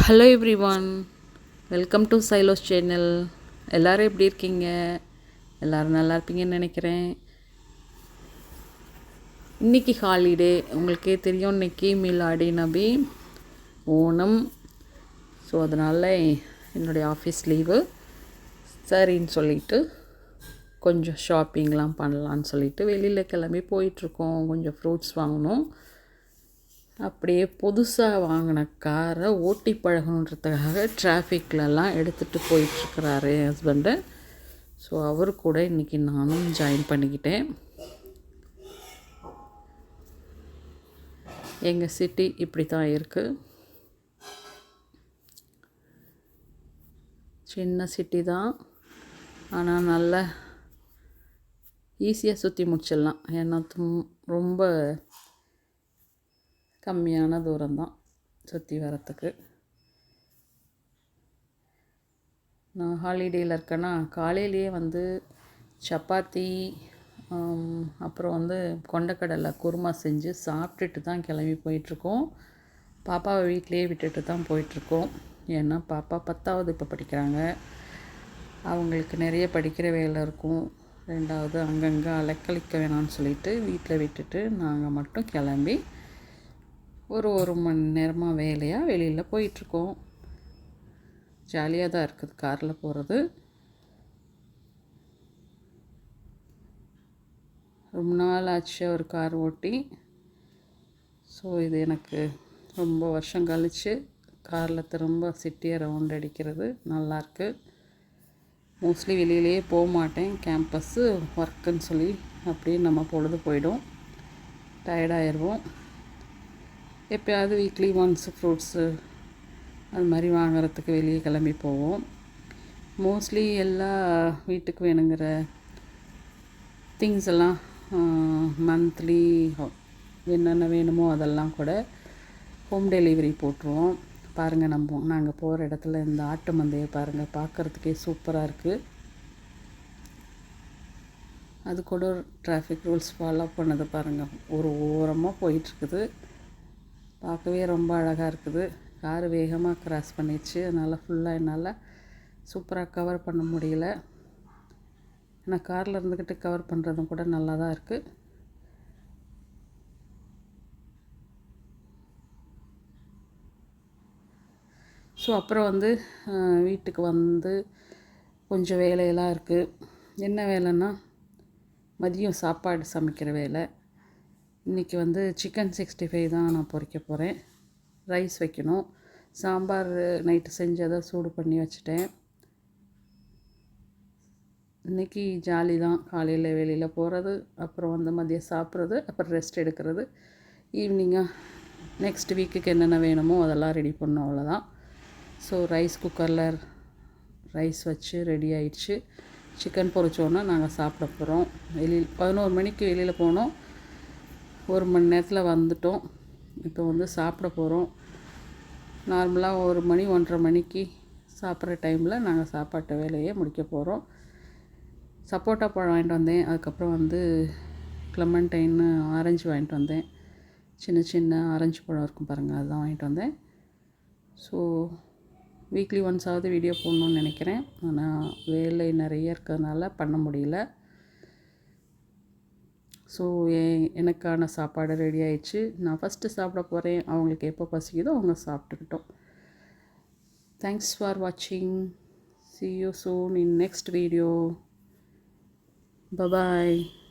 Hello everyone, welcome to சைலோஸ் channel. எல்லோரும் எப்படி இருக்கீங்க? எல்லோரும் நல்லா இருப்பீங்கன்னு நினைக்கிறேன். இன்றைக்கி ஹாலிடே, உங்களுக்கே தெரியும். இன்றைக்கி மிலாடி நபி, ஓணம். ஸோ அதனால் என்னுடைய ஆஃபீஸ் லீவு. சரின்னு சொல்லிவிட்டு கொஞ்சம் ஷாப்பிங்லாம் பண்ணலான்னு சொல்லிவிட்டு வெளியில் கிளம்பி போயிட்டுருக்கோம். கொஞ்சம் ஃப்ரூட்ஸ் வாங்கணும். அப்படியே புதுசாக வாங்கின காரை ஓட்டி பழகணுன்றதுக்காக டிராஃபிக்லலாம் எடுத்துகிட்டு போயிட்டுருக்கிறாரு என் ஹஸ்பண்டு. ஸோ அவர் கூட இன்றைக்கி நானும் ஜாயின் பண்ணிக்கிட்டேன். எங்கள் சிட்டி இப்படி தான் இருக்குது. சின்ன சிட்டி தான், ஆனால் நல்ல ஈஸியாக சுற்றி முடிச்சிடலாம். ஏன்னா ரொம்ப கம்மியான தூரம்தான் சுற்றி வரத்துக்கு. நான் ஹாலிடேயில் இருக்கேன்னா காலையிலேயே சப்பாத்தி, அப்புறம் கொண்டக்கடலை குருமா செஞ்சு சாப்பிட்டுட்டு தான் கிளம்பி போயிட்டுருக்கோம். பாப்பாவை வீட்டிலையே விட்டுட்டு தான் போயிட்டுருக்கோம். ஏன்னா பாப்பா 10வது இப்போ படிக்கிறாங்க. அவங்களுக்கு நிறைய படிக்கிற வேலை இருக்கும். 2வது அங்கங்கே அலைக்கழிக்க வேணாம்னு சொல்லிவிட்டு வீட்டில் விட்டுட்டு நாங்கள் மட்டும் கிளம்பி ஒரு மணி நேரமாக வேலையாக வெளியில் போயிட்டுருக்கோம். ஜாலியாக தான் இருக்குது காரில் போகிறது. ரொம்ப நாள் ஆச்சு ஒரு கார் ஓட்டி. ஸோ இது எனக்கு ரொம்ப வருஷம் கழித்து காரில் திரும்ப சிட்டியை ரவுண்ட் அடிக்கிறது நல்லாயிருக்கு. மோஸ்ட்லி வெளியிலேயே போக மாட்டேன். கேம்பஸ்ஸு ஒர்க்குன்னு சொல்லி அப்படியே நம்ம பொழுது போயிடும், டயர்டாகிடுவோம். எப்போயாவது வீக்லி ஒன்ஸ் ஃப்ரூட்ஸு அது மாதிரி வாங்குறதுக்கு வெளியே கிளம்பி போவோம். மோஸ்ட்லி எல்லா வீட்டுக்கு வேணுங்கிற திங்ஸ் எல்லாம் மந்த்லி என்னென்ன வேணுமோ அதெல்லாம் கூட ஹோம் டெலிவரி போட்டுருவோம். பாருங்கள், நாங்கள் போகிற இடத்துல இந்த ஆட்டு மந்தையை பாருங்கள், பார்க்குறதுக்கே சூப்பராக இருக்குது. அது கூட டிராஃபிக் ரூல்ஸ் ஃபாலோ பண்ணது பாருங்கள், ஒரு ஓரமாக போயிட்டுருக்குது. பார்க்கவே ரொம்ப அழகாக இருக்குது. காரு வேகமாக கிராஸ் பண்ணிடுச்சு. அதனால் ஃபுல்லாக என்னால் சூப்பராக கவர் பண்ண முடியல. ஆனால் காரில் இருந்துக்கிட்டு கவர் பண்ணுறதும் கூட நல்லா தான் இருக்குது. ஸோ அப்புறம் வீட்டுக்கு கொஞ்சம் வேலையெல்லாம் இருக்குது. என்ன வேலைன்னா மதியம் சாப்பாடு சமைக்கிற வேலை. இன்றைக்கி சிக்கன் 65 தான் நான் பொரிக்க போகிறேன். ரைஸ் வைக்கணும். சாம்பார் நைட்டு செஞ்சதை சூடு பண்ணி வச்சுட்டேன். இன்றைக்கி ஜாலி தான். காலையில் வெளியில் போகிறது, அப்புறம் மதியம் சாப்பிட்றது, அப்புறம் ரெஸ்ட் எடுக்கிறது. ஈவினிங்காக நெக்ஸ்ட் வீக்குக்கு என்னென்ன வேணுமோ அதெல்லாம் ரெடி பண்ணோம், அவ்வளோதான். ஸோ ரைஸ் குக்கரில் ரைஸ் வச்சு ரெடி ஆயிடுச்சு. சிக்கன் பொரிச்சோன்னா நாங்கள் சாப்பிட போகிறோம். 11 மணிக்கு வெளியில் போனோம். 1 மணி நேரத்தில் வந்துட்டோம். இப்போ சாப்பிட போகிறோம். நார்மலாக 1 மணி 1:30 மணிக்கு சாப்பிட்ற டைமில் நாங்கள் சாப்பாட்டு வேலையை முடிக்க போகிறோம். சப்போட்டா பழம் வாங்கிட்டு வந்தேன். அதுக்கப்புறம் கிளமண்டைன்னு ஆரஞ்சு வாங்கிட்டு வந்தேன். சின்ன சின்ன ஆரஞ்சு பழம் இருக்கும் பாருங்கள், அதுதான் வாங்கிட்டு வந்தேன். ஸோ வீக்லி ஒன்ஸாவது வீடியோ போடணுன்னு நினைக்கிறேன். ஆனால் வேலை நிறைய இருக்கிறதுனால பண்ண முடியல. ஸோ எனக்கான சாப்பாடு ரெடி ஆயிடுச்சு. நான் ஃபஸ்ட்டு சாப்பிட போகிறேன். அவங்களுக்கு எப்போ பசிக்குதோ அவங்க சாப்பிட்டுக்கிட்டோம். தேங்க்ஸ் ஃபார் வாட்சிங். See you soon in next video. Bye bye.